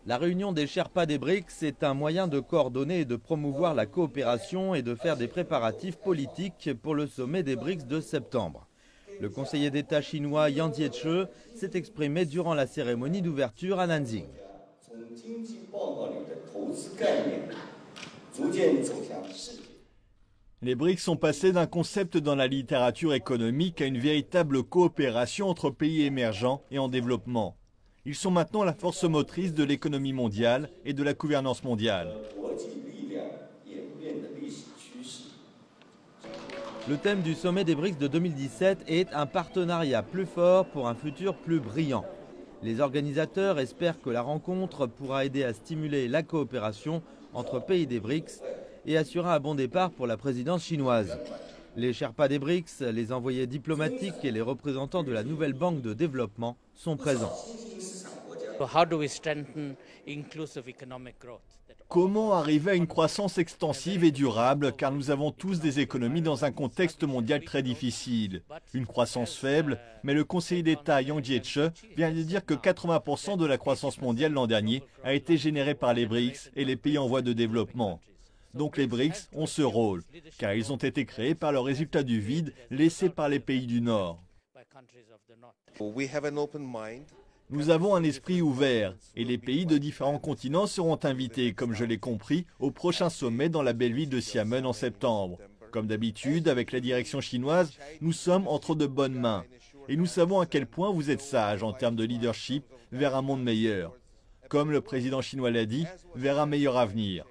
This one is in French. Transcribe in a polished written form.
La réunion des Sherpas des BRICS est un moyen de coordonner et de promouvoir la coopération et de faire des préparatifs politiques pour le sommet des BRICS de septembre. Le conseiller d'État chinois Yang Jiechi s'est exprimé durant la cérémonie d'ouverture à Nanjing. Les BRICS sont passés d'un concept dans la littérature économique à une véritable coopération entre pays émergents et en développement. Ils sont maintenant la force motrice de l'économie mondiale et de la gouvernance mondiale. Le thème du sommet des BRICS de 2017 est un partenariat plus fort pour un futur plus brillant. Les organisateurs espèrent que la rencontre pourra aider à stimuler la coopération entre pays des BRICS et assurer un bon départ pour la présidence chinoise. Les Sherpas des BRICS, les envoyés diplomatiques et les représentants de la nouvelle banque de développement sont présents. Comment arriver à une croissance extensive et durable, car nous avons tous des économies dans un contexte mondial très difficile. Une croissance faible, mais le conseiller d'État Yang Jiechi vient de dire que 80% de la croissance mondiale l'an dernier a été générée par les BRICS et les pays en voie de développement. Donc les BRICS ont ce rôle, car ils ont été créés par le résultat du vide laissé par les pays du Nord. Nous avons un esprit ouvert et les pays de différents continents seront invités, comme je l'ai compris, au prochain sommet dans la belle ville de Xiamen en septembre. Comme d'habitude, avec la direction chinoise, nous sommes entre de bonnes mains. Et nous savons à quel point vous êtes sages en termes de leadership vers un monde meilleur. Comme le président chinois l'a dit, vers un meilleur avenir.